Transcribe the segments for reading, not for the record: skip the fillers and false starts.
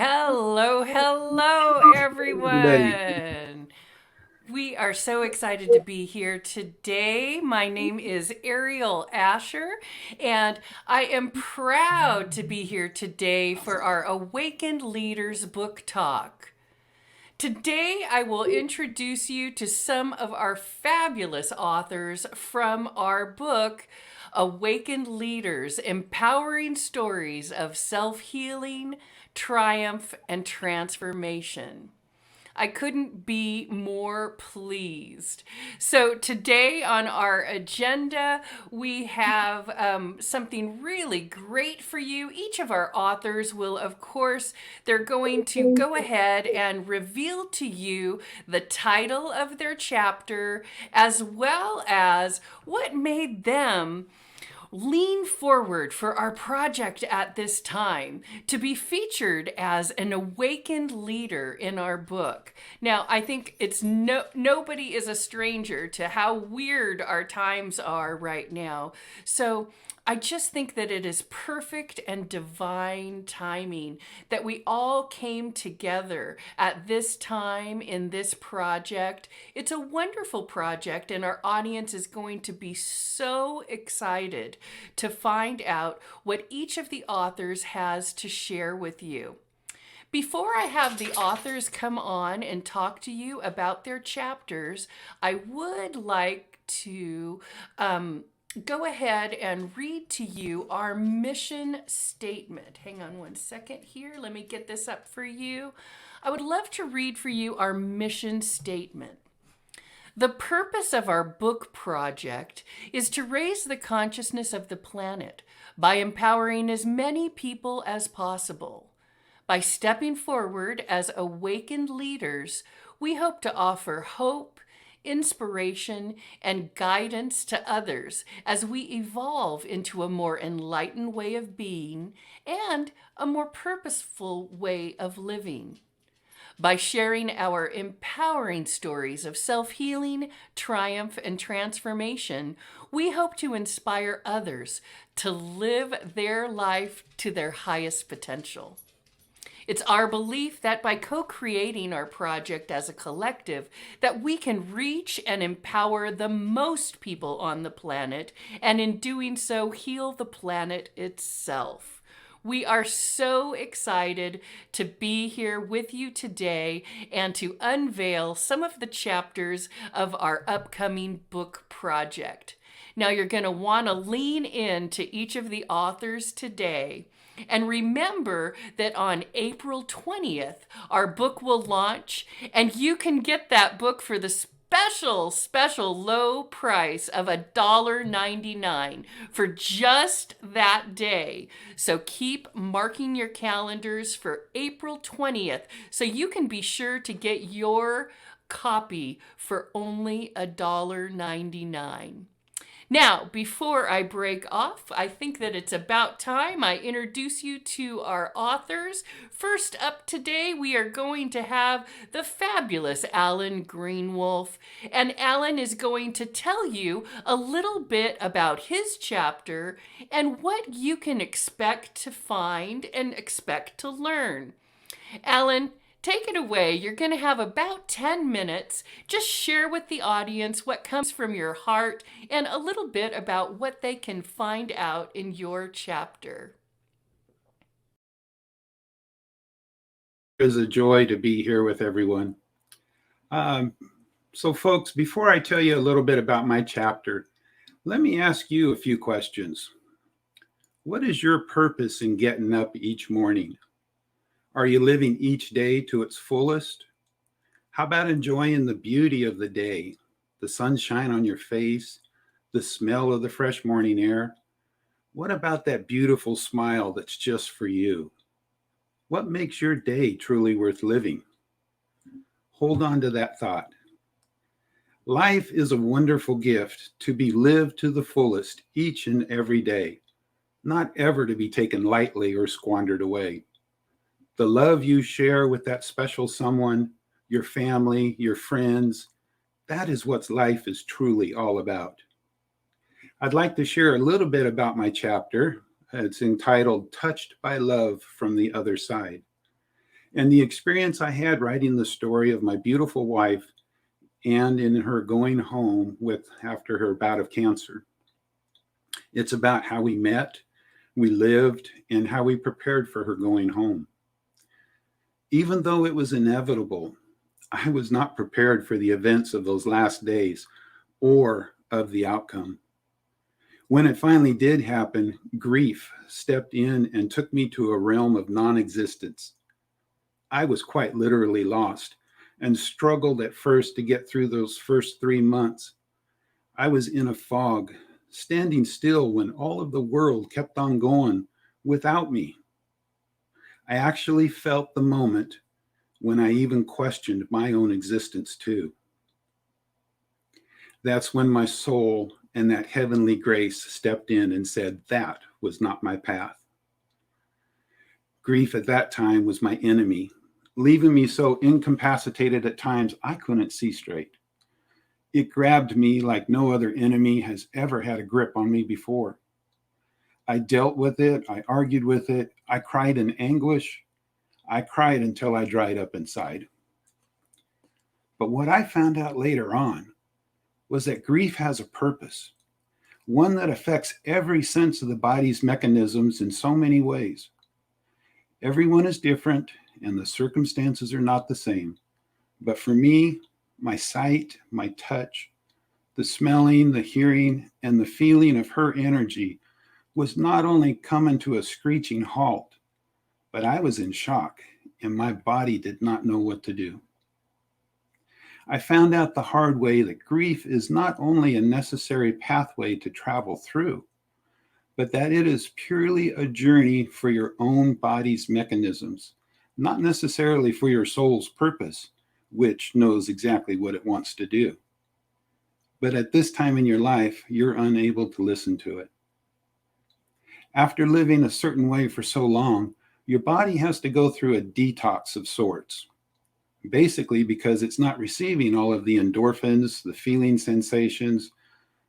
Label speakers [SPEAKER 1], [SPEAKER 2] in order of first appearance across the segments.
[SPEAKER 1] Hello,
[SPEAKER 2] Everybody.
[SPEAKER 1] everyone. We are so excited to be here today. My name is Aeriol Ascher, and I am proud to be here today for our Awakened Leaders book talk. Today, I will introduce you to some of our fabulous authors from our book, Awakened Leaders Empowering Stories of Self Healing, Triumph, and Transformation. I couldn't be more pleased. So, today on our agenda, we have something really great for you. Each of our authors will, of course, they're going to go ahead and reveal to you the title of their chapter as well as what made them lean forward for our project at this time to be featured as an awakened leader in our book. Now, I think it's nobody is a stranger to how weird our times are right now. So, I just think that it is perfect and divine timing that we all came together at this time in this project. It's a wonderful project, and our audience is going to be so excited to find out what each of the authors has to share with you. Before I have the authors come on and talk to you about their chapters, I would like to go ahead and read to you our mission statement. Hang on one second here. Let me get this up for you. I would love to read for you our mission statement. The purpose of our book project is to raise the consciousness of the planet by empowering as many people as possible. By stepping forward as awakened leaders, we hope to offer hope, inspiration, and guidance to others as we evolve into a more enlightened way of being and a more purposeful way of living. By sharing our empowering stories of self healing, triumph, and transformation, we hope to inspire others to live their life to their highest potential. It's our belief that by co-creating our project as a collective, that we can reach and empower the most people on the planet, and in doing so, heal the planet itself. We are so excited to be here with you today and to unveil some of the chapters of our upcoming book project. Now, you're going to want to lean in to each of the authors today. And remember that on April 20th, our book will launch, and you can get that book for the special low price of $1.99 for just that day. So keep marking your calendars for April 20th so you can be sure to get your copy for only $1.99. Now, before I break off, I think that it's about time I introduce you to our authors. First up today, we are going to have the fabulous Alan Grenwoolf. And Alan is going to tell you a little bit about his chapter and what you can expect to find and expect to learn. Alan, take it away. You're going to have about 10 minutes. Just share with the audience what comes from your heart and a little bit about what they can find out in your chapter.
[SPEAKER 2] It is a joy to be here with everyone. Um, so, folks, before I tell you a little bit about my chapter, let me ask you a few questions. What is your purpose in getting up each morning? Are you living each day to its fullest? How about enjoying the beauty of the day, the sunshine on your face, the smell of the fresh morning air? What about that beautiful smile that's just for you? What makes your day truly worth living? Hold on to that thought. Life is a wonderful gift to be lived to the fullest each and every day, not ever to be taken lightly or squandered away. The love you share with that special someone, your family, your friends, that is what life is truly all about. I'd like to share a little bit about my chapter. It's entitled Touched by Love from the Other Side. And the experience I had writing the story of my beautiful wife and in her going home with after her bout of cancer. It's about how we met, we lived, and how we prepared for her going home. Even though it was inevitable, I was not prepared for the events of those last days or of the outcome. When it finally did happen, grief stepped in and took me to a realm of non existence. I was quite literally lost and struggled at first to get through those first 3 months. I was in a fog, standing still when all of the world kept on going without me. I actually felt the moment when I even questioned my own existence, too. That's when my soul and that heavenly grace stepped in and said, that was not my path. Grief at that time was my enemy, leaving me so incapacitated at times I couldn't see straight. It grabbed me like no other enemy has ever had a grip on me before. I dealt with it, I argued with it, I cried in anguish, I cried until I dried up inside. But what I found out later on was that grief has a purpose, one that affects every sense of the body's mechanisms in so many ways. Everyone is different and the circumstances are not the same. But for me, my sight, my touch, the smelling, the hearing, and the feeling of her energy was not only coming to a screeching halt, but I was in shock and my body did not know what to do. I found out the hard way that grief is not only a necessary pathway to travel through, but that it is purely a journey for your own body's mechanisms, not necessarily for your soul's purpose, which knows exactly what it wants to do. But at this time in your life, you're unable to listen to it. After living a certain way for so long, your body has to go through a detox of sorts. Basically, because it's not receiving all of the endorphins, the feeling sensations,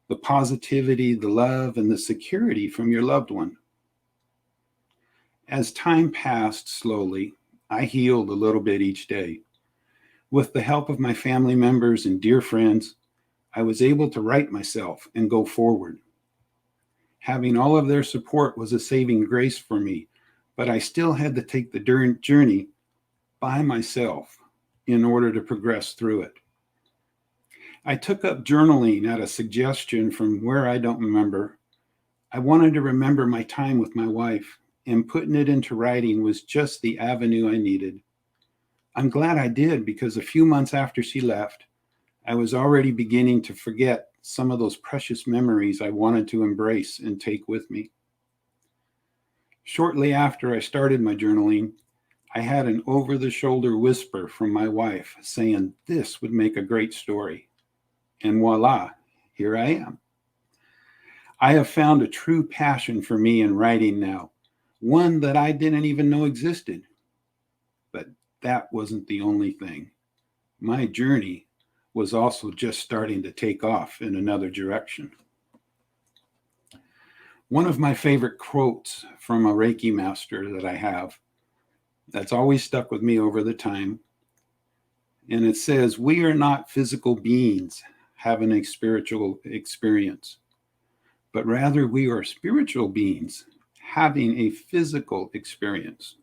[SPEAKER 2] the positivity, the love, and the security from your loved one. As time passed slowly, I healed a little bit each day. With the help of my family members and dear friends, I was able to right myself and go forward. Having all of their support was a saving grace for me, but I still had to take the journey by myself in order to progress through it. I took up journaling at a suggestion from where I don't remember. I wanted to remember my time with my wife, and putting it into writing was just the avenue I needed. I'm glad I did, because a few months after she left, I was already beginning to forget some of those precious memories I wanted to embrace and take with me. Shortly after I started my journaling, I had an over-the-shoulder whisper from my wife saying this would make a great story. And voila, here I am. I have found a true passion for me in writing now, one that I didn't even know existed. But that wasn't the only thing. My journey was also just starting to take off in another direction. One of my favorite quotes from a Reiki master that I have that's always stuck with me over the time, and it says, "We are not physical beings having a spiritual experience, but rather we are spiritual beings having a physical experience."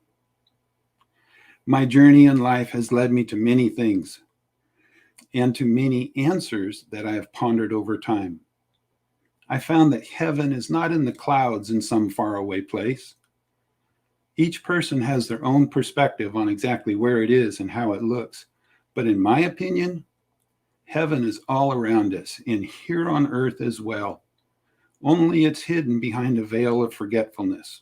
[SPEAKER 2] My journey in life has led me to many things and to many answers that I have pondered over time. I found that heaven is not in the clouds in some faraway place. Each person has their own perspective on exactly where it is and how it looks. But in my opinion, heaven is all around us and here on earth as well. Only it's hidden behind a veil of forgetfulness.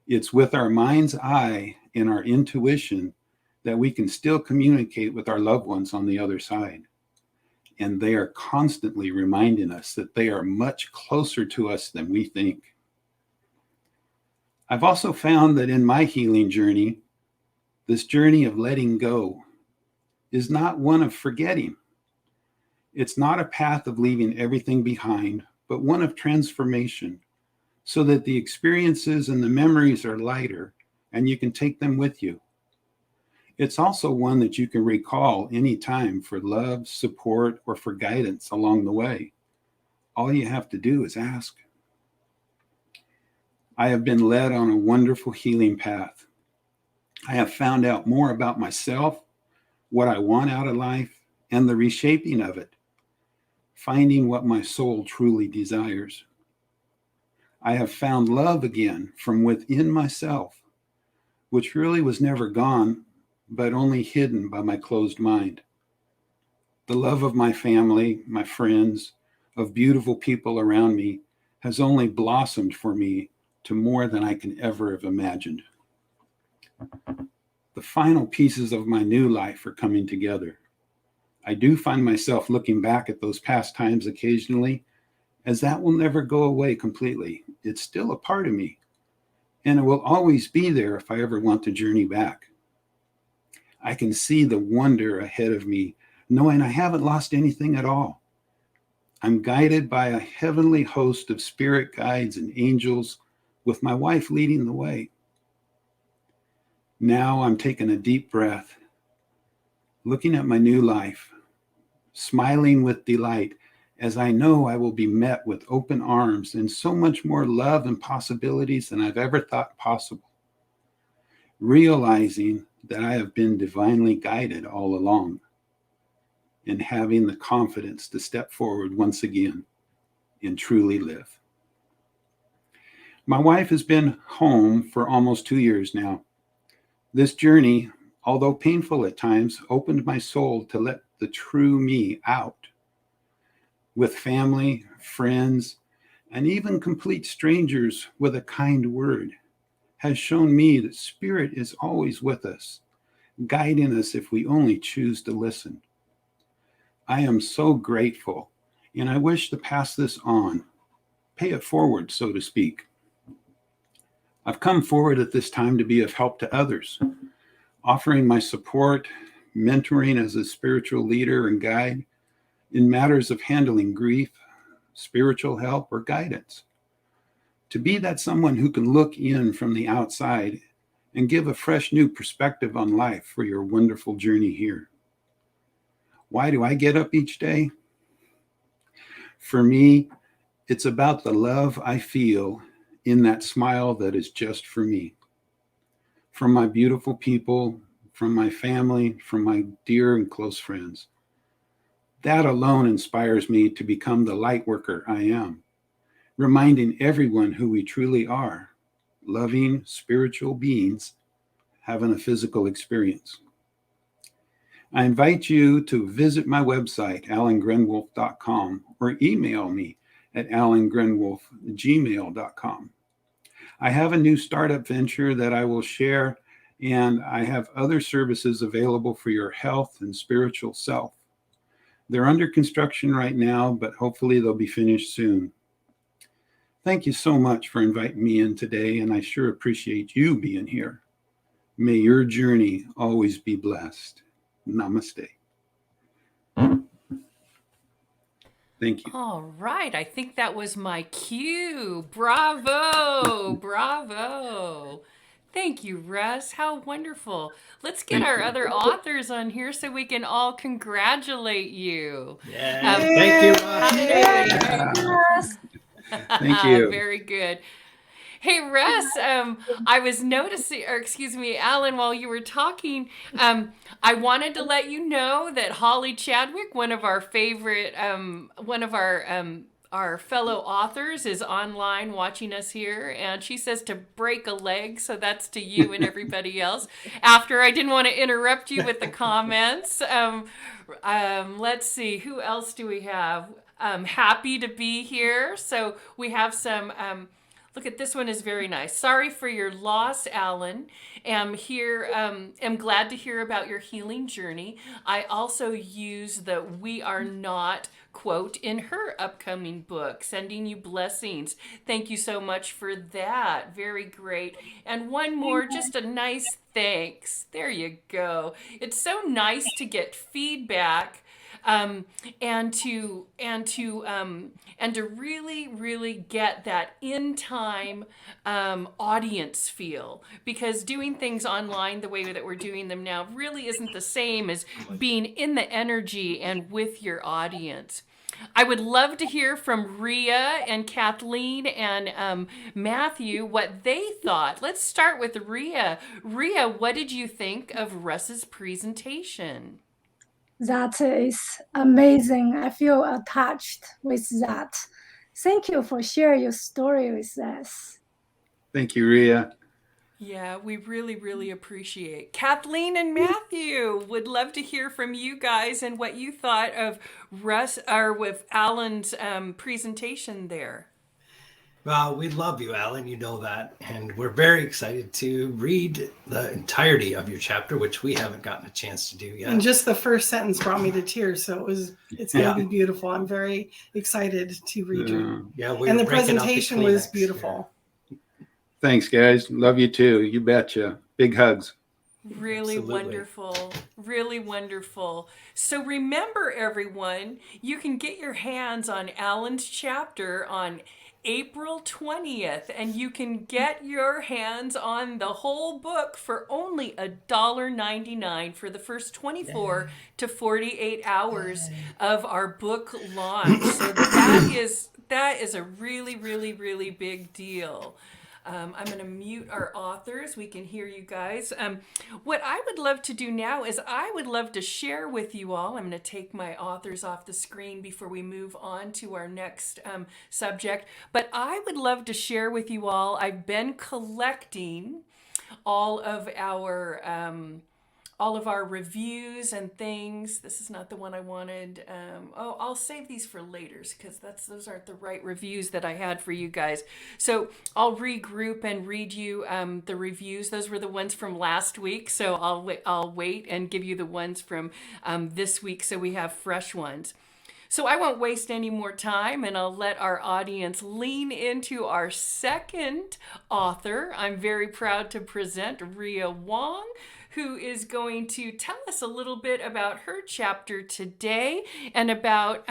[SPEAKER 2] It's with our mind's eye and our intuition that we can still communicate with our loved ones on the other side. And they are constantly reminding us that they are much closer to us than we think. I've also found that in my healing journey, this journey of letting go is not one of forgetting. It's not a path of leaving everything behind, but one of transformation, so that the experiences and the memories are lighter and you can take them with you. It's also one that you can recall anytime for love, support, or for guidance along the way. All you have to do is ask. I have been led on a wonderful healing path. I have found out more about myself, what I want out of life, and the reshaping of it, finding what my soul truly desires. I have found love again from within myself, which really was never gone, but only hidden by my closed mind. The love of my family, my friends, of beautiful people around me has only blossomed for me to more than I can ever have imagined. The final pieces of my new life are coming together. I do find myself looking back at those past times occasionally, as that will never go away completely. It's still a part of me, and it will always be there if I ever want to journey back. I can see the wonder ahead of me, knowing I haven't lost anything at all. I'm guided by a heavenly host of spirit guides and angels, with my wife leading the way. Now I'm taking a deep breath, looking at my new life, smiling with delight, as I know I will be met with open arms and so much more love and possibilities than I've ever thought possible. Realizing that I have been divinely guided all along, and having the confidence to step forward once again and truly live. My wife has been home for almost 2 years now. This journey, although painful at times, opened my soul to let the true me out. With family, friends, and even complete strangers with a kind word, has shown me that Spirit is always with us, guiding us if we only choose to listen. I am so grateful, and I wish to pass this on, pay it forward, so to speak. I've come forward at this time to be of help to others, offering my support, mentoring as a spiritual leader and guide in matters of handling grief, spiritual help, or guidance. To be that someone who can look in from the outside and give a fresh new perspective on life for your wonderful journey here. Why do I get up each day? For me, it's about the love I feel in that smile that is just for me. From my beautiful people, from my family, from my dear and close friends. That alone inspires me to become the light worker I am, reminding everyone who we truly are, loving spiritual beings having a physical experience. I invite you to visit my website, alangrenwoolf.com, or email me at alangrenwoolf@gmail.com. I have a new startup venture that I will share, and I have other services available for your health and spiritual self. They're under construction right now, but hopefully they'll be finished soon. Thank you so much for inviting me in today, and I sure appreciate you being here. May your journey always be blessed. Namaste. Thank you.
[SPEAKER 1] All right. I think that was my cue. Bravo. Bravo. Thank you, Russ. How wonderful. Let's get our other authors on here so we can all congratulate you.
[SPEAKER 3] Thank you.
[SPEAKER 2] Yes. Thank you.
[SPEAKER 1] Very good. Hey, Russ, I was noticing, or excuse me, Alan, while you were talking, I wanted to let you know that Holly Chadwick, one of our favorite, one of our fellow authors, is online watching us here, and she says to break a leg, so that's to you and everybody else. After I didn't want to interrupt you with the comments. Let's see, who else do we have? Happy to be here. So we have some. Look at this one is very nice. Sorry for your loss, Alan. Am glad to hear about your healing journey. I also use the "we are not" quote in her upcoming book. Sending you blessings. Thank you so much for that. Very great. And one more, just a nice thanks. There you go. It's so nice to get feedback and to really get that in time audience feel, because doing things online the way that we're doing them now really isn't the same as being in the energy and with your audience. I would love to hear from Ria and Cathlene and Matthew what they thought. Let's start with Ria. Ria, what did you think of Russ's presentation?
[SPEAKER 3] That is amazing. I feel touched with that. Thank you for sharing your story with us.
[SPEAKER 2] Thank you, Ria.
[SPEAKER 1] Yeah, we really appreciate. Cathlene and Matthew would love to hear from you guys and what you thought of Russ or with Alan's presentation there.
[SPEAKER 4] Well, we love you, Alan. You know that. And we're very excited to read the entirety of your chapter, which we haven't gotten a chance to do yet.
[SPEAKER 5] And just the first sentence brought me to tears. So it's going to be beautiful. I'm very excited to read you.
[SPEAKER 4] Yeah,
[SPEAKER 5] and the presentation was beautiful.
[SPEAKER 2] Yeah. Thanks, guys. Love you too. You betcha. Big hugs.
[SPEAKER 1] Really wonderful. Really wonderful. So remember, everyone, you can get your hands on Alan's chapter on April 20th, and you can get your hands on the whole book for only $1.99 for the first 24 to 48 hours of our book launch. So that is a really big deal. I'm going to mute our authors. We can hear you guys. What I would love to do now is I would love to share with you all. I'm going to take my authors off the screen before we move on to our next subject. But I would love to share with you all. I've been collecting all of our reviews and things. This is not the one I wanted. I'll save these for later because those aren't the right reviews that I had for you guys. So I'll regroup and read you the reviews. Those were the ones from last week. So I'll wait and give you the ones from this week so we have fresh ones. So I won't waste any more time, and I'll let our audience lean into our second author. I'm very proud to present Ria Wong, who is going to tell us a little bit about her chapter today and about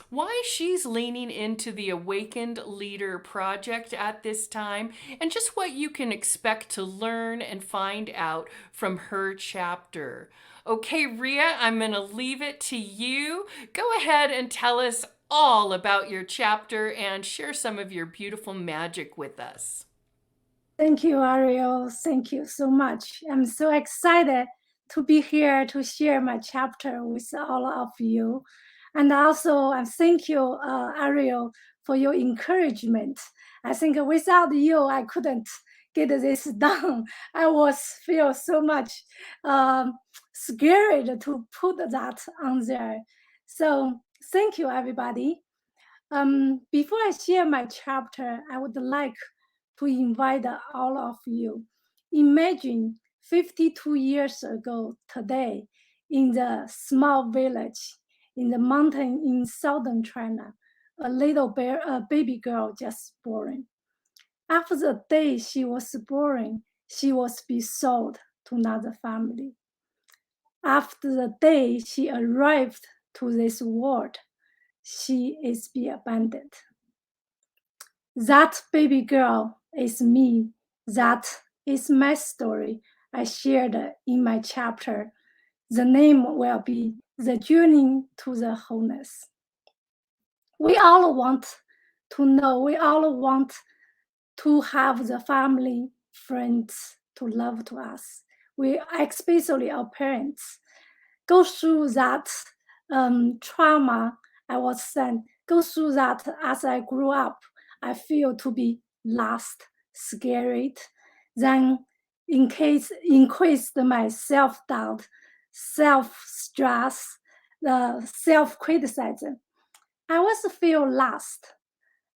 [SPEAKER 1] why she's leaning into the Awakened Leader Project at this time, and just what you can expect to learn and find out from her chapter. Okay, Ria, I'm going to leave it to you. Go ahead and tell us all about your chapter and share some of your beautiful magic with us.
[SPEAKER 3] Thank you, Ariel. Thank you so much. I'm so excited to be here to share my chapter with all of you. And also, thank you, Ariel, for your encouragement. I think without you, I couldn't get this done. I feel so much scared to put that on there. So thank you, everybody. Before I share my chapter, I would like to invite all of you. Imagine 52 years ago today, in the small village in the mountain in southern China, a baby girl just born. After the day she was born, she was be sold to another family. After the day she arrived to this world, she is be abandoned. That baby girl is me. That is my story I shared in my chapter. The name will be The Journey to the Wholeness. We all want to know, we all want to have the family, friends to love to us. We, especially our parents, go through that trauma I was sent, go through that as I grew up. I feel to be lost, scared, then increased my self-doubt, self-stress, the self-criticism. I was feel lost.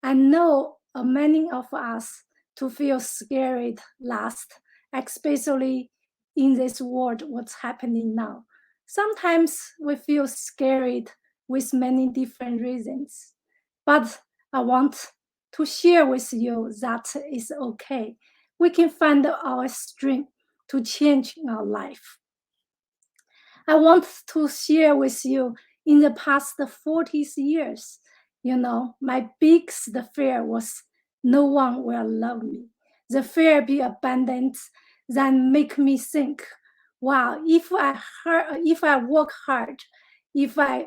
[SPEAKER 3] I know many of us to feel scared, lost, especially in this world, what's happening now. Sometimes we feel scared with many different reasons, but I want to share with you that it's okay. We can find our strength to change our life. I want to share with you in the past 40 years, my biggest fear was no one will love me. The fear be abundant, then make me think, wow, if I work hard, if I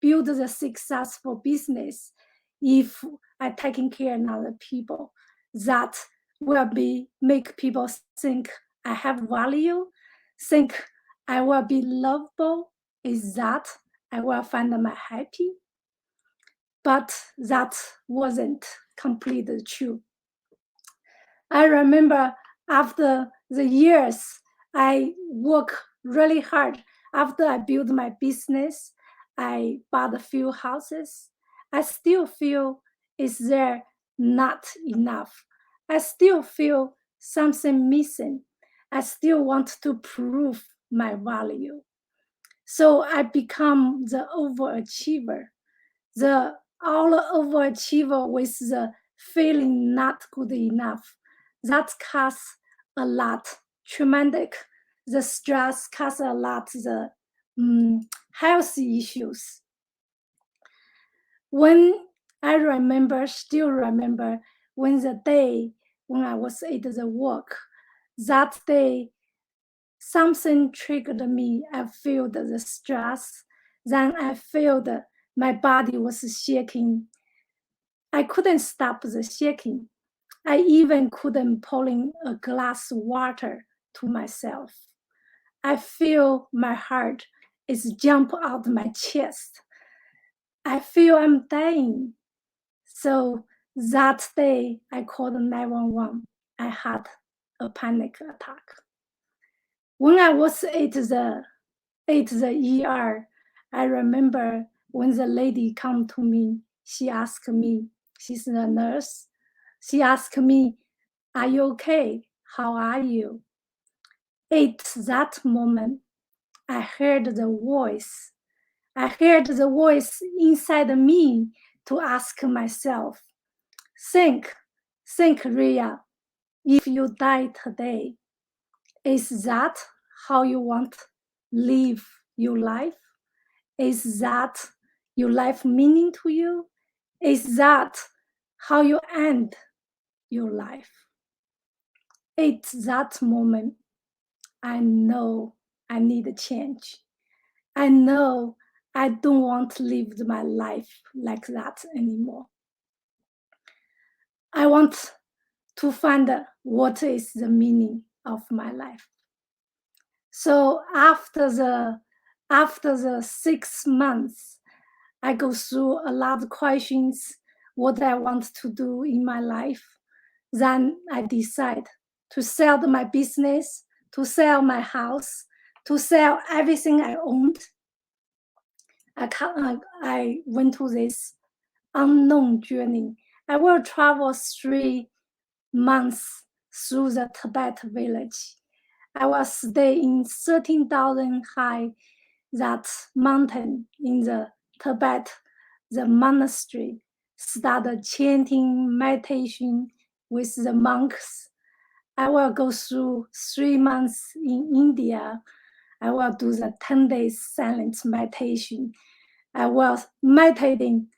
[SPEAKER 3] build a successful business, if I taking care of other people, that will make people think I have value, think I will be lovable. Is that I will find my happy? But that wasn't completely true. I remember after the years I work really hard, after I built my business, I bought a few houses, I still feel is there not enough. I still feel something missing. I still want to prove my value. So I become the overachiever, the all overachiever with the feeling not good enough. That causes a lot, traumatic. The stress causes a lot, the healthy issues. When I still remember when the day when I was at the work, that day, something triggered me. I feel the stress. Then I feel my body was shaking. I couldn't stop the shaking. I even couldn't pour in a glass of water to myself. I feel my heart is jump out my chest. I feel I'm dying. So that day I called 911. I had a panic attack. When I was at the ER, I remember when the lady come to me, she asked me, she's a nurse, she asked me, are you okay? How are you? At that moment, I heard the voice. I heard the voice inside me to ask myself, think, Ria, if you die today, is that how you want live your life? Is that your life meaning to you? Is that how you end your life? At that moment, I know I need a change. I know I don't want to live my life like that anymore. I want to find what is the meaning of my life. So after the 6 months, I go through a lot of questions, what I want to do in my life. Then I decide to sell my business, to sell my house, to sell everything I owned. I went to this unknown journey. I will travel 3 months through the Tibet village. I will stay in 13,000 high, that mountain in the Tibet, the monastery, started chanting meditation with the monks. I will go through 3 months in India. I will do the 10 days silent meditation. I was meditating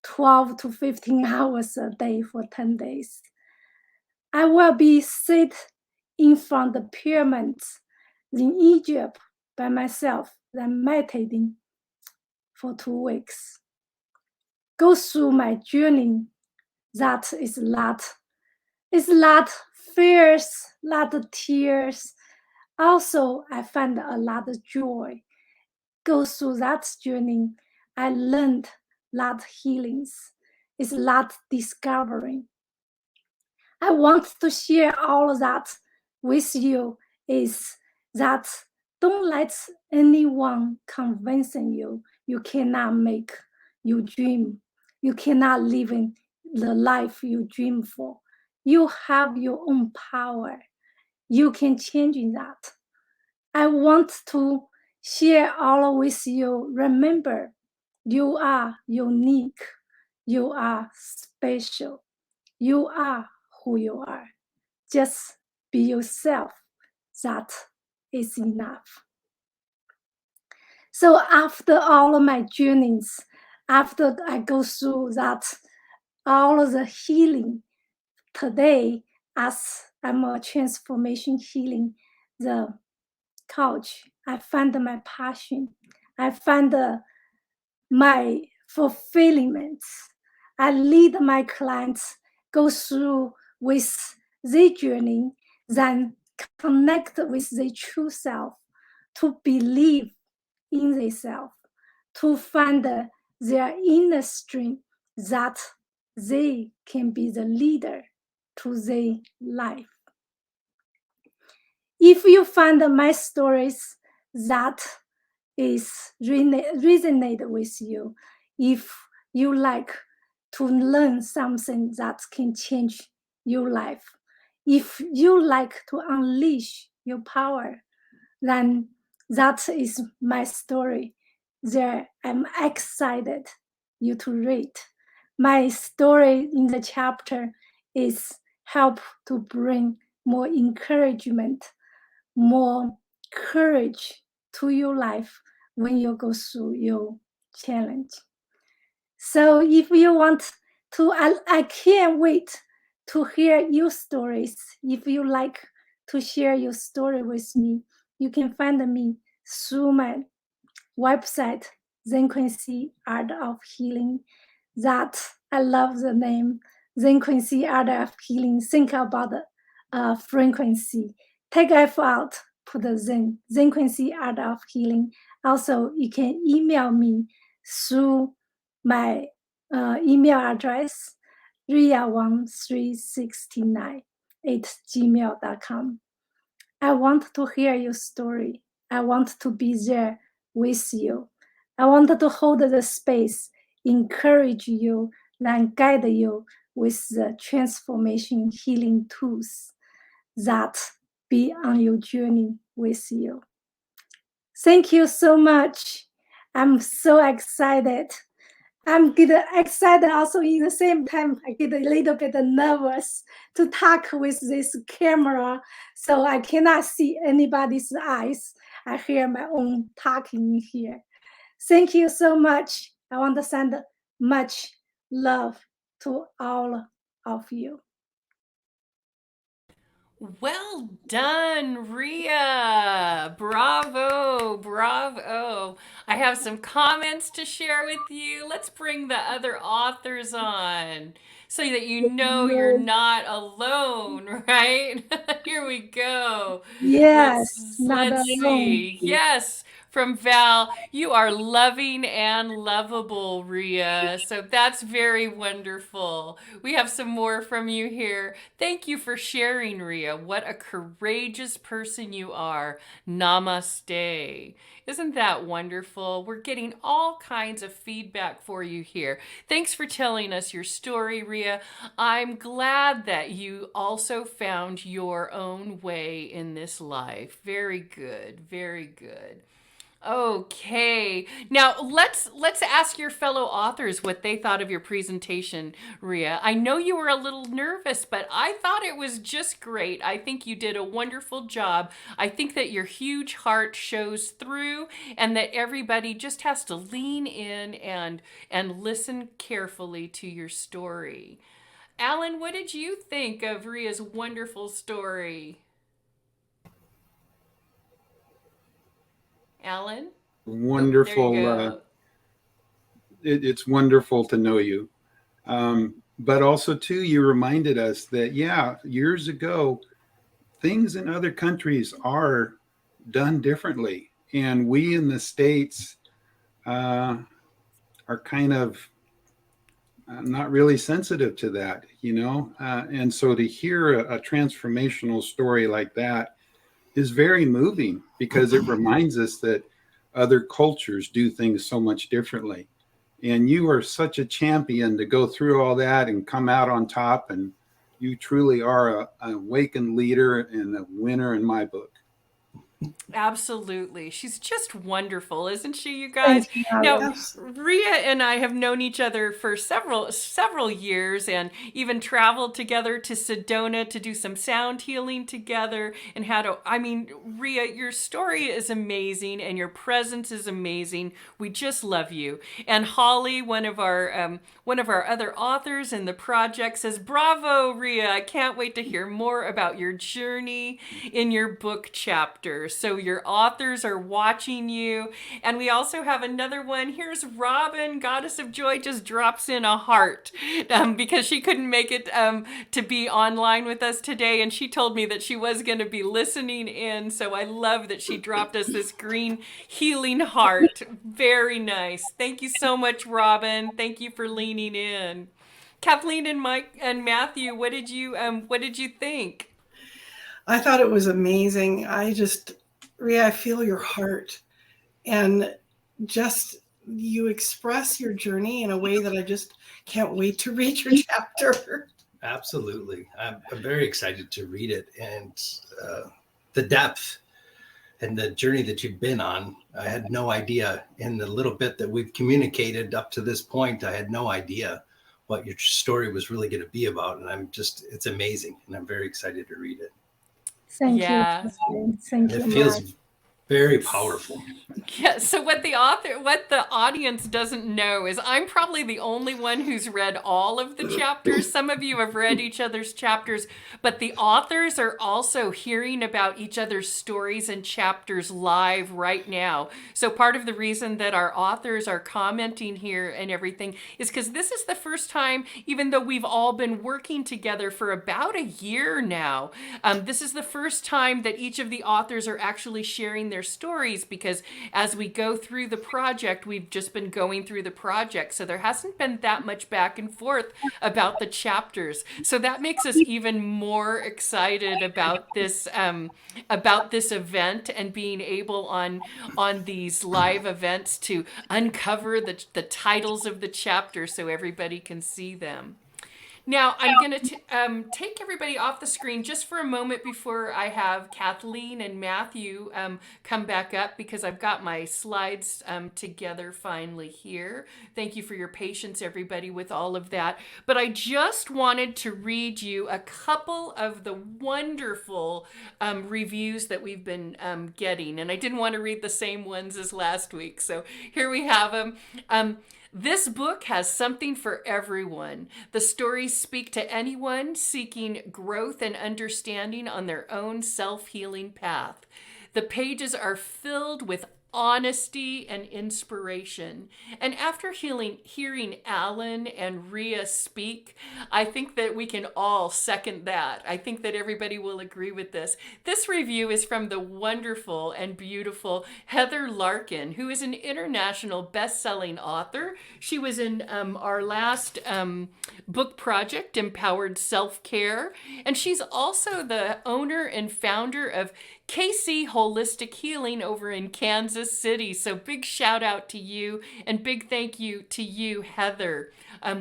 [SPEAKER 3] 12 to 15 hours a day for 10 days. I will be sit in front of the pyramids in Egypt by myself, then meditating for 2 weeks. Go through my journey. That is a lot. It's a lot fears, a lot of tears. Also, I find a lot of joy. Go through that journey, I learned a lot of healings. It's a lot discovering. I want to share all of that with you, is that don't let anyone convincing you cannot make your dream. You cannot live in the life you dream for. You have your own power. You can change that. I want to share all with you. Remember, you are unique. You are special. You are who you are. Just be yourself. That is enough. So after all of my journeys, after I go through that, all of the healing today, as I'm a transformation healing the coach, I find my passion. I find my fulfillment. I lead my clients go through with their journey, then connect with their true self, to believe in themselves, to find their inner strength that they can be the leader to their life. If you find my stories that is resonate with you, if you like to learn something that can change your life, if you like to unleash your power, then that is my story. There, I'm excited you to read. My story in the chapter is help to bring more encouragement, more courage to your life when you go through your challenge. So if you want to, I can't wait to hear your stories. If you like to share your story with me, you can find me through my website, Zenquency Art of Healing. That I love the name, Zenquency Art of Healing. Think about the frequency. Take F out, put the Zen, Zenquency Art of Healing. Also, you can email me through my email address, Ria Wong 369 @gmail.com. I want to hear your story. I want to be there with you. I want to hold the space, encourage you, and guide you with the transformation healing tools that be on your journey with you. Thank you so much. I'm so excited. I'm getting excited also in the same time. I get a little bit nervous to talk with this camera, so I cannot see anybody's eyes. I hear my own talking here. Thank you so much. I want to send much love to all of you.
[SPEAKER 1] Well done, Ria. Bravo, bravo. I have some comments to share with you. Let's bring the other authors on so that you know you're not alone, right? Here we go.
[SPEAKER 3] Yes, not
[SPEAKER 1] Let's
[SPEAKER 3] alone.
[SPEAKER 1] see. Yes, from Val, you are loving and lovable, Ria. So that's very wonderful. We have some more from you here. Thank you for sharing, Ria. What a courageous person you are. Namaste. Isn't that wonderful? We're getting all kinds of feedback for you here. Thanks for telling us your story, Ria. I'm glad that you also found your own way in this life. Very good. Very good. Okay. Now let's ask your fellow authors what they thought of your presentation, Ria. I know you were a little nervous, but I thought it was just great. I think you did a wonderful job. I think that your huge heart shows through, and that everybody just has to lean in and listen carefully to your story. Alan, what did you think of Ria's wonderful story? Alan? There you
[SPEAKER 2] Wonderful.
[SPEAKER 1] go.
[SPEAKER 2] It's wonderful to know you. But also, too, you reminded us that, yeah, years ago, things in other countries are done differently. And we in the States are kind of not really sensitive to that, you know? And so to hear a transformational story like that is very moving, because it reminds us that other cultures do things so much differently. And you are such a champion to go through all that and come out on top. And you truly are an awakened leader and a winner in my book.
[SPEAKER 1] Absolutely. She's just wonderful, isn't she, you guys?
[SPEAKER 3] Thank you,
[SPEAKER 1] Now,
[SPEAKER 3] Alan.
[SPEAKER 5] Yes.
[SPEAKER 1] Ria and I have known each other for several years and even traveled together to Sedona to do some sound healing together and Ria, your story is amazing and your presence is amazing. We just love you. And Holly, one of our other authors in the project, says, "Bravo, Ria. I can't wait to hear more about your journey in your book chapter." So your authors are watching you. And we also have another one. Here's Robin, Goddess of Joy, just drops in a heart because she couldn't make it to be online with us today. And she told me that she was going to be listening in. So I love that she dropped us this green healing heart. Very nice. Thank you so much, Robin. Thank you for leaning in. Cathlene and Mike and Matthew, what did you think?
[SPEAKER 5] I thought it was amazing. Ria, I feel your heart, and just you express your journey in a way that I just can't wait to read your chapter.
[SPEAKER 4] Absolutely. I'm very excited to read it, and the depth and the journey that you've been on. I had no idea. In the little bit that we've communicated up to this point, I had no idea what your story was really going to be about. And it's amazing. And I'm very excited to read it.
[SPEAKER 3] Thank
[SPEAKER 1] Yeah.
[SPEAKER 3] you. Alan. Thank you.
[SPEAKER 4] It feels very powerful.
[SPEAKER 1] Yeah, so what the audience doesn't know is I'm probably the only one who's read all of the chapters. Some of you have read each other's chapters, but the authors are also hearing about each other's stories and chapters live right now. So part of the reason that our authors are commenting here and everything is because this is the first time, even though we've all been working together for about a year now, this is the first time that each of the authors are actually sharing their stories, because as we go through the project, we've just been going through the project. So there hasn't been that much back and forth about the chapters. So that makes us even more excited about this event and being able on these live events to uncover the titles of the chapters so everybody can see them. Now, I'm going to take everybody off the screen just for a moment before I have Cathlene and Matthew come back up, because I've got my slides together finally here. Thank you for your patience, everybody, with all of that. But I just wanted to read you a couple of the wonderful reviews that we've been getting. And I didn't want to read the same ones as last week. So here we have them. This book has something for everyone. The stories speak to anyone seeking growth and understanding on their own self-healing path. The pages are filled with honesty and inspiration. And after hearing Alan and Ria speak, I think that we can all second that. I think that everybody will agree with this. This review is from the wonderful and beautiful Heather Larkin, who is an international best-selling author. She was in our last book project, Empowered Self-Care, and she's also the owner and founder of KC Holistic Healing over in Kansas City. So big shout out to you and big thank you to you, Heather.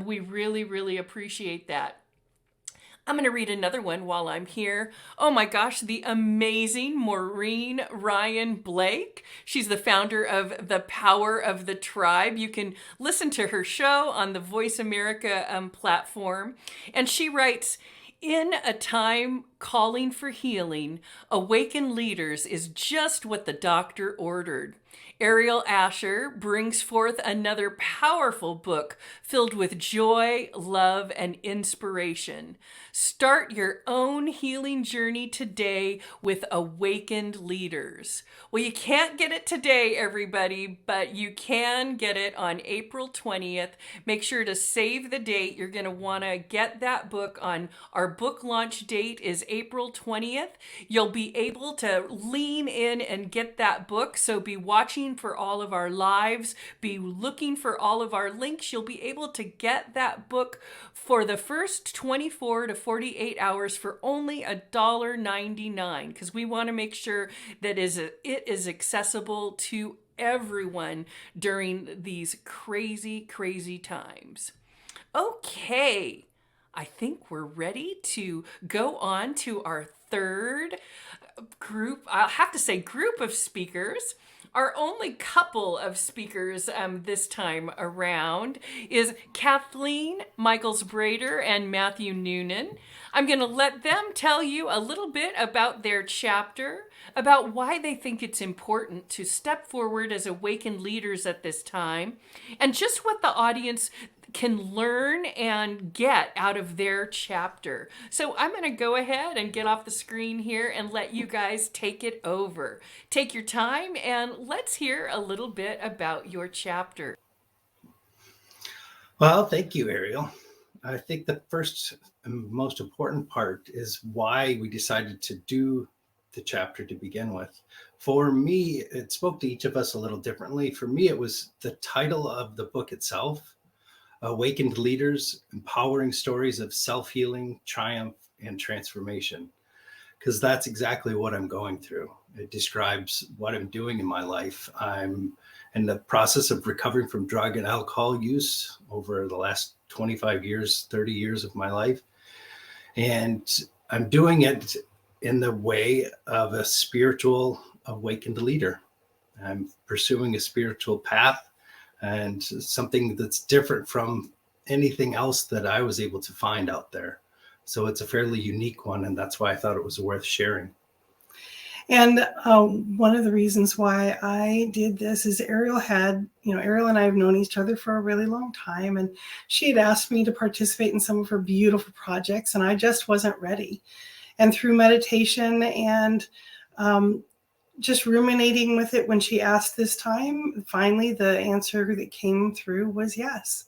[SPEAKER 1] We really, really appreciate that. I'm going to read another one while I'm here. Oh my gosh, the amazing Maureen Ryan Blake. She's the founder of The Power of the Tribe. You can listen to her show on the Voice America platform. And she writes, "In a time calling for healing, awakened leaders is just what the doctor ordered." Aeriol Ascher brings forth another powerful book filled with joy, love, and inspiration. Start your own healing journey today with Awakened Leaders. Well, you can't get it today, everybody, but you can get it on April 20th. Make sure to save the date. You're going to want to get that book on our book launch date is April 20th. You'll be able to lean in and get that book. So be watching for all of our lives, be looking for all of our links. You'll be able to get that book for the first 24 to 48 hours for only $1.99, because we want to make sure that it is accessible to everyone during these crazy, crazy times. Okay, I think we're ready to go on to our third group, I'll have to say group of speakers. Our only couple of speakers this time around is Cathlene Michaels-Brader and Matthew Noonan. I'm going to let them tell you a little bit about their chapter, about why they think it's important to step forward as awakened leaders at this time, and just what the audience can learn and get out of their chapter. So I'm going to go ahead and get off the screen here and let you guys take it over. Take your time and let's hear a little bit about your chapter.
[SPEAKER 4] Well, thank you, Ariel. I think the first and most important part is why we decided to do the chapter to begin with. For me, it spoke to each of us a little differently. For me, it was the title of the book itself, Awakened Leaders, Empowering Stories of Self-Healing, Triumph, and Transformation, because that's exactly what I'm going through. It describes what I'm doing in my life. I'm in the process of recovering from drug and alcohol use over the last 25 years, 30 years of my life. And I'm doing it in the way of a spiritual awakened leader. I'm pursuing a spiritual path and something that's different from anything else that I was able to find out there. So it's a fairly unique one, and that's why I thought it was worth sharing.
[SPEAKER 5] And one of the reasons why I did this is Ariel and I have known each other for a really long time, and she had asked me to participate in some of her beautiful projects, and I just wasn't ready. And through meditation and just ruminating with it when she asked this time, finally the answer that came through was yes.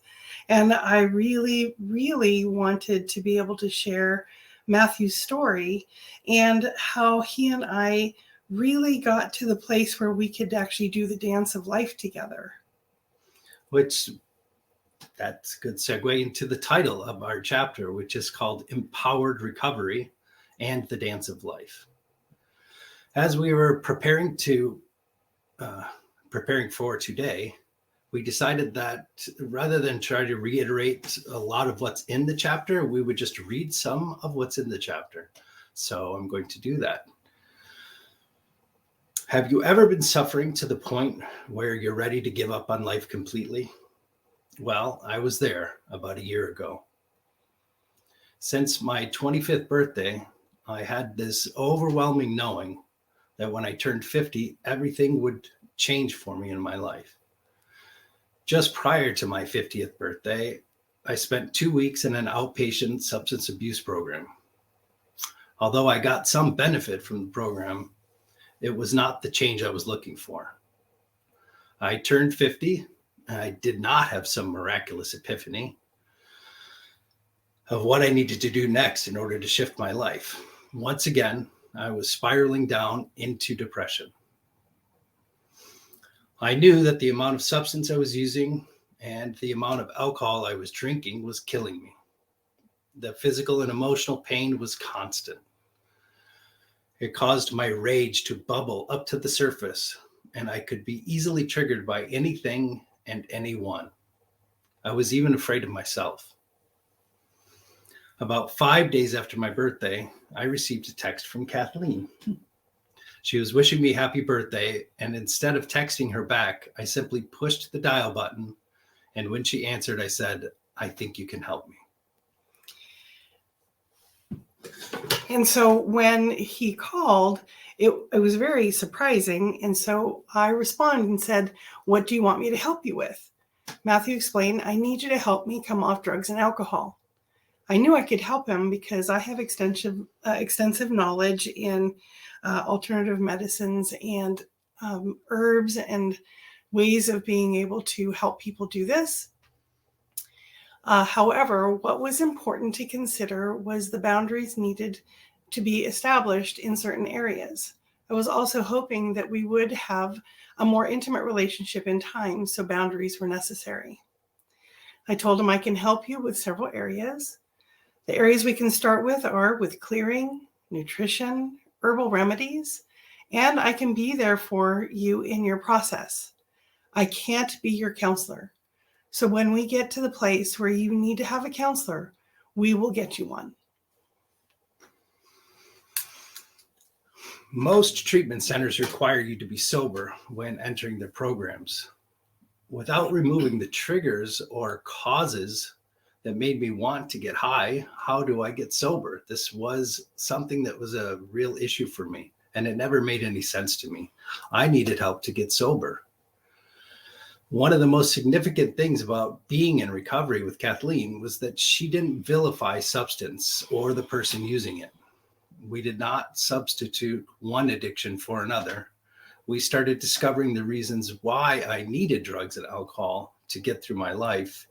[SPEAKER 5] And I really, really wanted to be able to share Matthew's story and how he and I really got to the place where we could actually do the dance of life together.
[SPEAKER 4] Which, that's a good segue into the title of our chapter, which is called Empowered Recovery and the Dance of Life. As we were preparing for today, we decided that rather than try to reiterate a lot of what's in the chapter, we would just read some of what's in the chapter. So I'm going to do that. Have you ever been suffering to the point where you're ready to give up on life completely? Well, I was there about a year ago. Since my 25th birthday, I had this overwhelming knowing that when I turned 50, everything would change for me in my life. Just prior to my 50th birthday, I spent 2 weeks in an outpatient substance abuse program. Although I got some benefit from the program, it was not the change I was looking for. I turned 50, and I did not have some miraculous epiphany of what I needed to do next in order to shift my life. Once again, I was spiraling down into depression. I knew that the amount of substance I was using and the amount of alcohol I was drinking was killing me. The physical and emotional pain was constant. It caused my rage to bubble up to the surface, and I could be easily triggered by anything and anyone. I was even afraid of myself. About 5 days after my birthday, I received a text from Cathlene. She was wishing me happy birthday, and instead of texting her back, I simply pushed the dial button, and when she answered, I said, "I think you can help me."
[SPEAKER 5] And so when he called, it was very surprising. And so I responded and said, "What do you want me to help you with?" Matthew explained, "I need you to help me come off drugs and alcohol." I knew I could help him because I have extensive knowledge in alternative medicines and herbs and ways of being able to help people do this. However, what was important to consider was the boundaries needed to be established in certain areas. I was also hoping that we would have a more intimate relationship in time, so boundaries were necessary. I told him I can help you with several areas. The areas we can start with are with clearing, nutrition, herbal remedies, and I can be there for you in your process. I can't be your counselor. So when we get to the place where you need to have a counselor, we will get you one.
[SPEAKER 4] Most treatment centers require you to be sober when entering their programs. Without removing the triggers or causes that made me want to get high, how do I get sober? This was something that was a real issue for me, and it never made any sense to me. I needed help to get sober. One of the most significant things about being in recovery with Cathlene was that she didn't vilify substance or the person using it. We did not substitute one addiction for another. We started discovering the reasons why I needed drugs and alcohol to get through my life.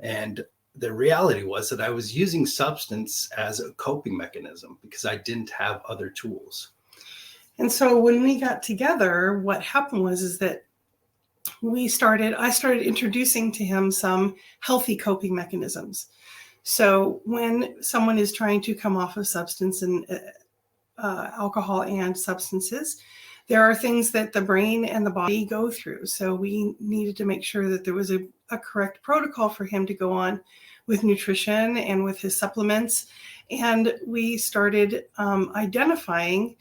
[SPEAKER 4] And the reality was that I was using substance as a coping mechanism because I didn't have other tools.
[SPEAKER 5] And so when we got together, what happened is that I started introducing to him some healthy coping mechanisms. So when someone is trying to come off of substance and alcohol and substances, there are things that the brain and the body go through. So we needed to make sure that there was a correct protocol for him to go on with nutrition and with his supplements. And we started identifying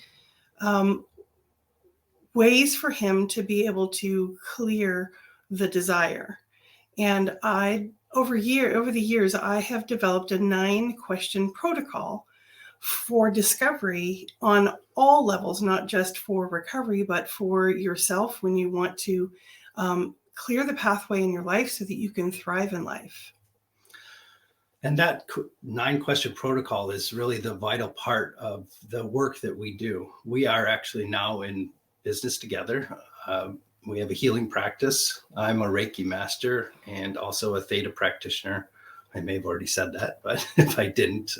[SPEAKER 5] ways for him to be able to clear the desire. And over the years, I have developed a 9-question protocol for discovery on all levels, not just for recovery, but for yourself when you want to clear the pathway in your life so that you can thrive in life.
[SPEAKER 4] And that 9-question protocol is really the vital part of the work that we do. We are actually now in business together. We have a healing practice. I'm a Reiki master and also a Theta practitioner. I may have already said that, but if I didn't.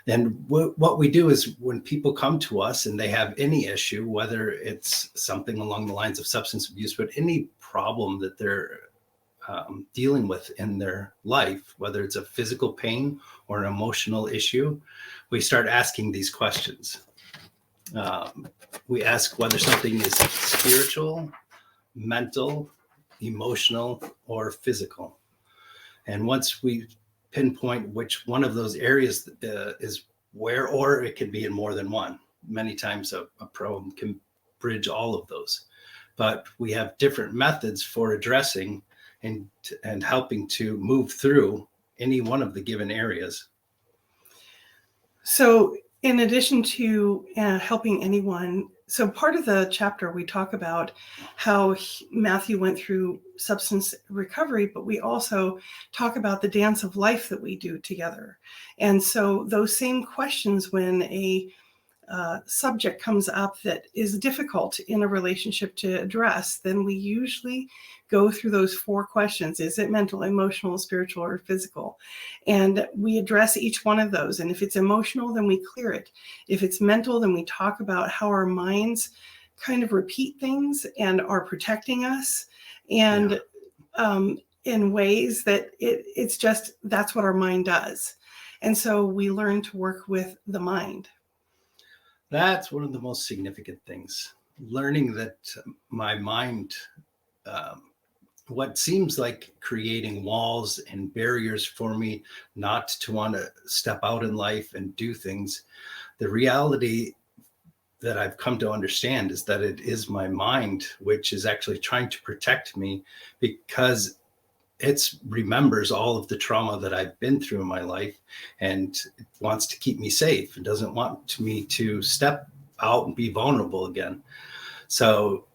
[SPEAKER 4] And what we do is when people come to us and they have any issue, whether it's something along the lines of substance abuse, but any problem that they're dealing with in their life, whether it's a physical pain or an emotional issue, we start asking these questions. We ask whether something is spiritual, mental, emotional, or physical. And once we pinpoint which one of those areas is where, or it can be in more than one. Many times a problem can bridge all of those. But we have different methods for addressing and helping to move through any one of the given areas.
[SPEAKER 5] So in addition to helping anyone, so part of the chapter we talk about how Matthew went through substance recovery, but we also talk about the dance of life that we do together. And so those same questions when a subject comes up that is difficult in a relationship to address, then we usually go through those 4 questions. Is it mental, emotional, spiritual, or physical? And we address each one of those. And if it's emotional, then we clear it. If it's mental, then we talk about how our minds kind of repeat things and are protecting us. And in ways that it's just, that's what our mind does. And so we learn to work with the mind.
[SPEAKER 4] That's one of the most significant things. Learning that my mind, what seems like creating walls and barriers for me not to want to step out in life and do things, the reality that I've come to understand is that it is my mind which is actually trying to protect me because it remembers all of the trauma that I've been through in my life and it wants to keep me safe. It doesn't want me to step out and be vulnerable again. So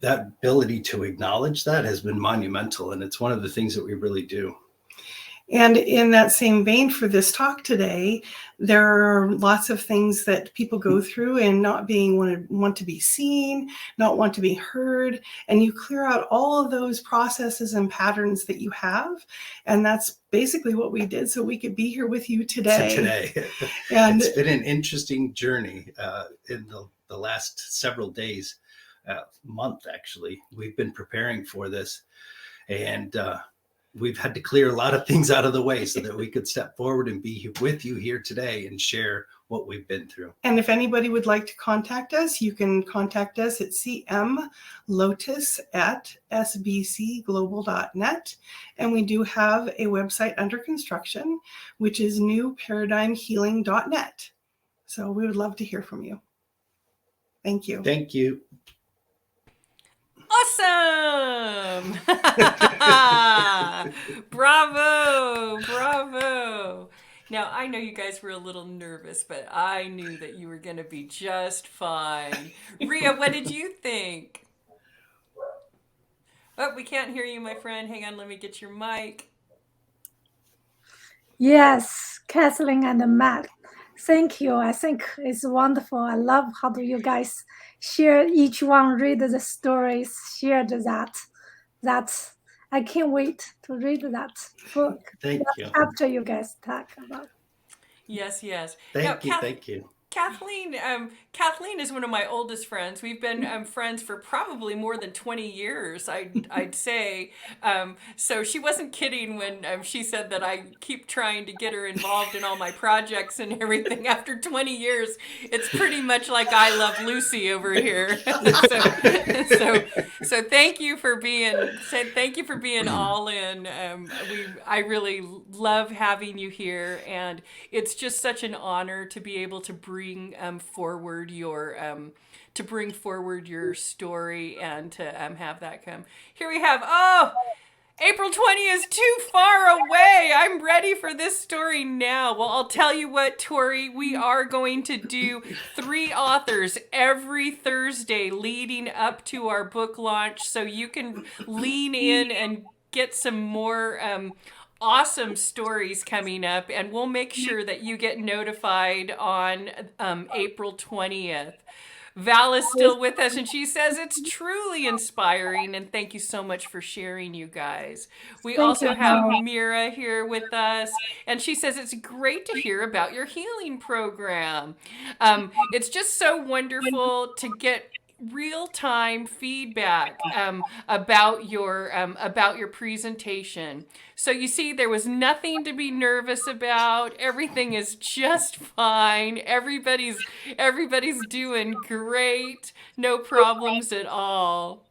[SPEAKER 4] that ability to acknowledge that has been monumental. And it's one of the things that we really do.
[SPEAKER 5] And in that same vein for this talk today, there are lots of things that people go through and not want to be seen, not want to be heard. And you clear out all of those processes and patterns that you have. And that's basically what we did so we could be here with you today.
[SPEAKER 4] And it's been an interesting journey in the last several days, month actually. We've been preparing for this. And we've had to clear a lot of things out of the way so that we could step forward and be with you here today and share what we've been through.
[SPEAKER 5] And if anybody would like to contact us, you can contact us at cmlotus@sbcglobal.net. And we do have a website under construction, which is newparadigmhealing.net. So we would love to hear from you. Thank you.
[SPEAKER 4] Thank you.
[SPEAKER 1] Awesome! Bravo! Bravo! Now, I know you guys were a little nervous, but I knew that you were going to be just fine. Ria, what did you think? Oh, we can't hear you, my friend. Hang on, let me get your mic.
[SPEAKER 3] Yes, Kathleen and Matt, thank you. I think it's wonderful. I love how do you guys share, each one read the stories, shared that. That's, I can't wait to read that book,
[SPEAKER 4] Thank
[SPEAKER 3] that
[SPEAKER 4] you.
[SPEAKER 3] chapter you guys talk about.
[SPEAKER 1] Yes, yes.
[SPEAKER 4] Thank you.
[SPEAKER 1] Now,
[SPEAKER 4] Thank you.
[SPEAKER 1] Kathleen is one of my oldest friends. We've been friends for probably more than 20 years, I'd say. So she wasn't kidding when she said that I keep trying to get her involved in all my projects and everything. After 20 years, it's pretty much like I Love Lucy over here. So thank you for being all in. I really love having you here, and it's just such an honor to be able to bring forward your story and to have that come. Here we have, April 20 is too far away. I'm ready for this story now. Well, I'll tell you what, Tori, we are going to do 3 authors every Thursday leading up to our book launch, so you can lean in and get some more awesome stories coming up, and we'll make sure that you get notified on April 20th. Val is still with us, and she says it's truly inspiring, and thank you so much for sharing, you guys. We also have Mira here with us, and she says it's great to hear about your healing program. It's just so wonderful to get real-time feedback about your presentation. So you see, there was nothing to be nervous about. Everything is just fine. Everybody's doing great. No problems at all.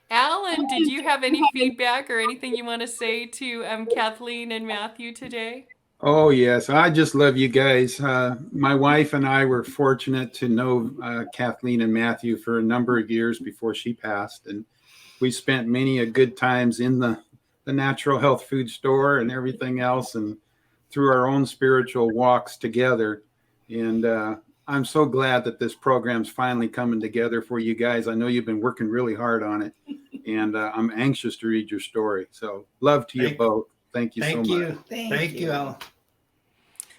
[SPEAKER 1] Alan, did you have any feedback or anything you want to say to Kathleen and Matthew today?
[SPEAKER 2] Oh, yes. I just love you guys. My wife and I were fortunate to know Kathleen and Matthew for a number of years before she passed. And we spent many a good times in the natural health food store and everything else, and through our own spiritual walks together. And I'm so glad that this program's finally coming together for you guys. I know you've been working really hard on it, and I'm anxious to read your story. So love to you both. Thank you so much.
[SPEAKER 4] Thank you, Alan.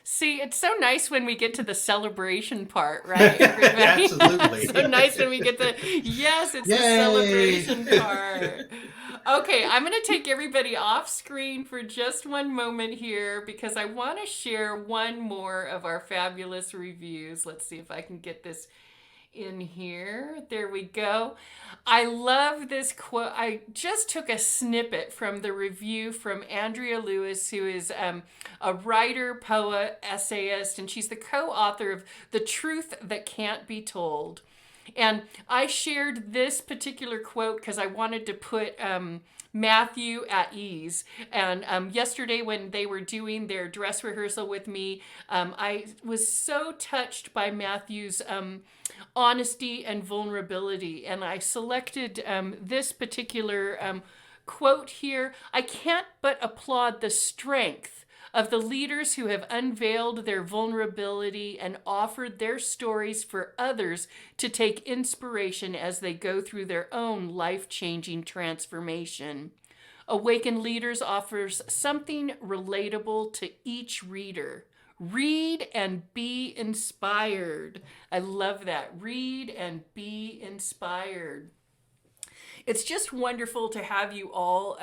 [SPEAKER 1] See, it's so nice when we get to the celebration part, right, everybody?
[SPEAKER 4] Absolutely.
[SPEAKER 1] So nice when we get yes, it's the celebration part. Okay, I'm going to take everybody off screen for just one moment here because I want to share one more of our fabulous reviews. Let's see if I can get this in here. There we go. I love this quote. I just took a snippet from the review from Andrea Lewis, who is a writer, poet, essayist, and she's the co-author of The Truth That Can't Be Told. And I shared this particular quote because I wanted to put Matthew at ease. And yesterday when they were doing their dress rehearsal with me, I was so touched by Matthew's honesty and vulnerability. And I selected this particular quote here. I can't but applaud the strength of the leaders who have unveiled their vulnerability and offered their stories for others to take inspiration as they go through their own life-changing transformation. Awakened Leaders offers something relatable to each reader. Read and be inspired. I love that. Read and be inspired. It's just wonderful to have you all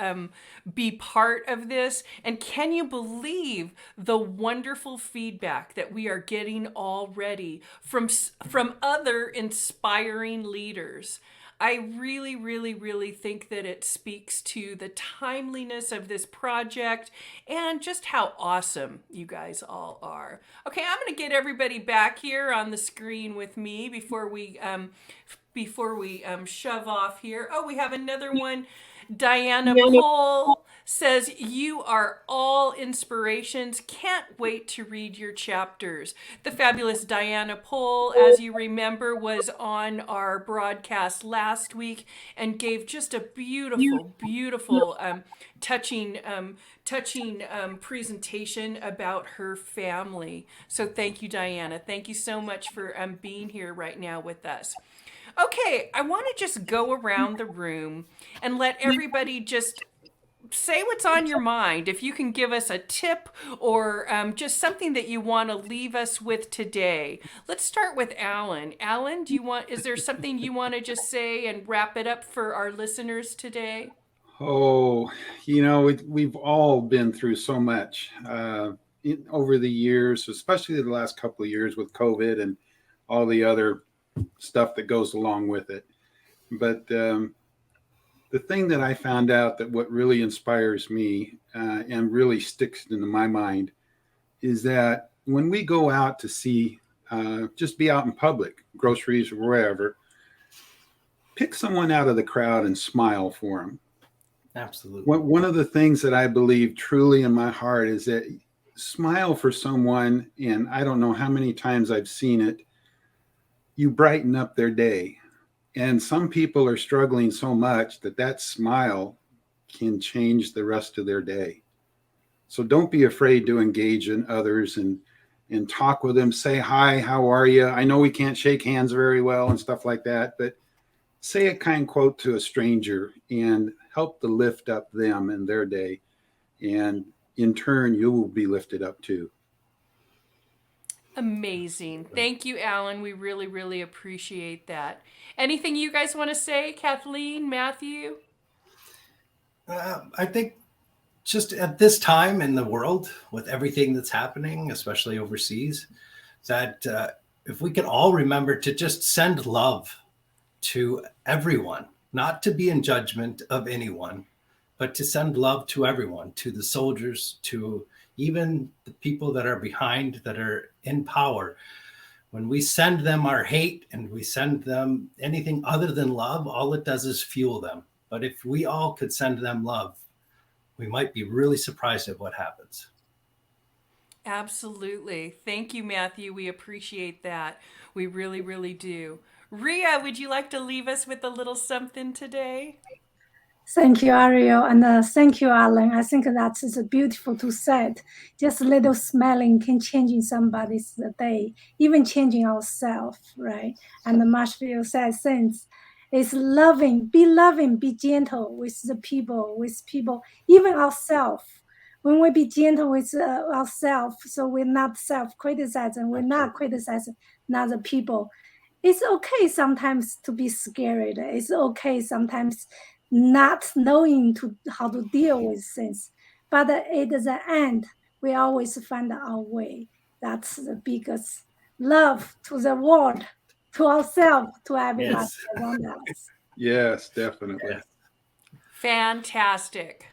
[SPEAKER 1] be part of this. And can you believe the wonderful feedback that we are getting already from other inspiring leaders? I really, really, really think that it speaks to the timeliness of this project and just how awesome you guys all are. Okay, I'm going to get everybody back here on the screen with me before we shove off here. Oh, we have another one. Diana Pohl says, you are all inspirations. Can't wait to read your chapters. The fabulous Diana Pohl, as you remember, was on our broadcast last week and gave just a beautiful, beautiful, touching presentation about her family. So thank you, Diana. Thank you so much for being here right now with us. Okay, I want to just go around the room and let everybody just say what's on your mind. If you can give us a tip or just something that you want to leave us with today. Let's start with Alan. Alan, is there something you want to just say and wrap it up for our listeners today?
[SPEAKER 2] Oh, we've all been through so much over the years, especially the last couple of years with COVID and all the other stuff that goes along with it. But the thing that I found out that what really inspires me and really sticks into my mind is that when we go out to see, just be out in public, groceries or wherever, pick someone out of the crowd and smile for them.
[SPEAKER 4] Absolutely.
[SPEAKER 2] One of the things that I believe truly in my heart is that smile for someone, and I don't know how many times I've seen it, you brighten up their day. And some people are struggling so much that smile can change the rest of their day. So don't be afraid to engage in others and talk with them. Say, hi, how are you? I know we can't shake hands very well and stuff like that, but say a kind quote to a stranger and help to lift up them and their day. And in turn, you will be lifted up too.
[SPEAKER 1] Amazing. Thank you, Alan. We really, really appreciate that. Anything you guys want to say, Cathlene, Matthew?
[SPEAKER 4] I think just at this time in the world, with everything that's happening, especially overseas, that if we can all remember to just send love to everyone, not to be in judgment of anyone, but to send love to everyone, to the soldiers, to even the people that are behind, that are in power. When we send them our hate and we send them anything other than love, all it does is fuel them. But if we all could send them love, we might be really surprised at what happens.
[SPEAKER 1] Absolutely. Thank you, Matthew. We appreciate that. We really, really do. Ria, would you like to leave us with a little something today?
[SPEAKER 3] Thank you, Ariel, and thank you, Alan. I think that is beautiful to say. Just a little smiling can change somebody's day, even changing ourselves, right? And Marshall said, since it's loving, be gentle with the people, even ourselves. When we be gentle with ourselves, so we're not self-criticizing, we're not criticizing other people. It's okay sometimes to be scared. It's okay sometimes not knowing how to deal with things. But at the end, we always find our way. That's the biggest love to the world, to ourselves, to everybody around us.
[SPEAKER 2] Yes, definitely.
[SPEAKER 4] Yes.
[SPEAKER 1] Fantastic.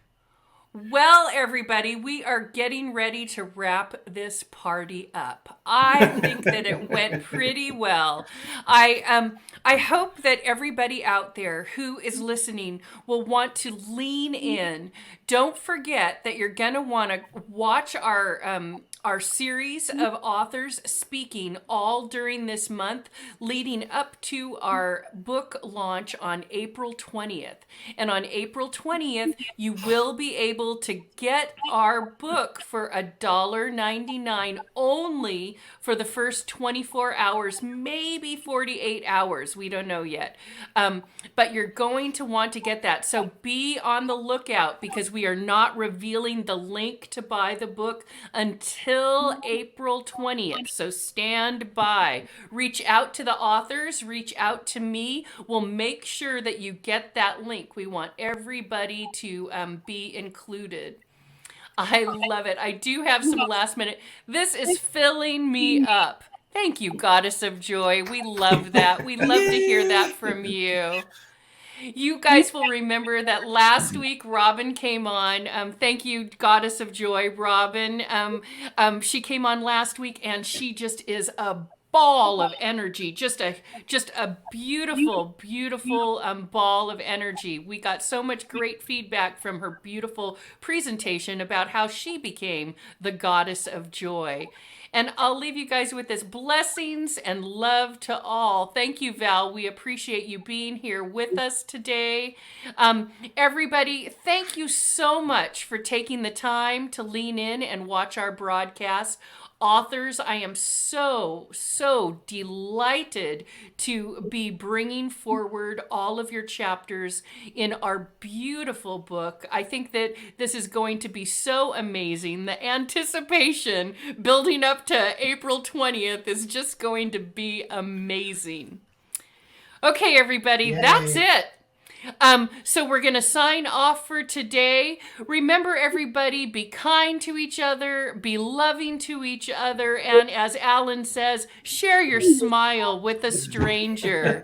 [SPEAKER 1] Well, everybody, we are getting ready to wrap this party up. I think that it went pretty well. I hope that everybody out there who is listening will want to lean in. Don't forget that you're going to want to watch our series of authors speaking all during this month, leading up to our book launch on April 20th. And on April 20th, you will be able to get our book for $1.99 only for the first 24 hours, maybe 48 hours. We don't know yet. But you're going to want to get that. So be on the lookout, because we are not revealing the link to buy the book until April 20th. So stand by. Reach out to the authors, reach out to me. We'll make sure that you get that link. We want everybody to be included. I love it. I do have some last minute. This is filling me up. Thank you, Goddess of Joy. We love that. We love to hear that from you. You guys will remember that last week Robin came on. Thank you, Goddess of Joy, Robin. She came on last week, and she just is a ball of energy, just a beautiful, beautiful ball of energy. We got so much great feedback from her beautiful presentation about how she became the goddess of joy. And I'll leave you guys with this: blessings and love to all. Thank you, Val. We appreciate you being here with us today. Everybody, thank you so much for taking the time to lean in and watch our broadcast. Authors, I am so delighted to be bringing forward all of your chapters in our beautiful book. I think that this is going to be so amazing. The anticipation building up to April 20th is just going to be amazing. Okay, everybody,
[SPEAKER 4] Yay.
[SPEAKER 1] That's it. So we're going to sign off for today. Remember, everybody, be kind to each other, be loving to each other, and as Alan says, share your smile with a stranger.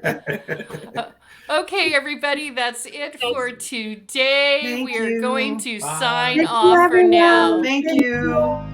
[SPEAKER 1] Okay, everybody, that's it for today.
[SPEAKER 5] Thank
[SPEAKER 1] We are
[SPEAKER 5] you.
[SPEAKER 1] going to
[SPEAKER 4] Bye.
[SPEAKER 1] sign
[SPEAKER 3] Thank you,
[SPEAKER 1] off for now.
[SPEAKER 3] everyone.
[SPEAKER 5] Thank you.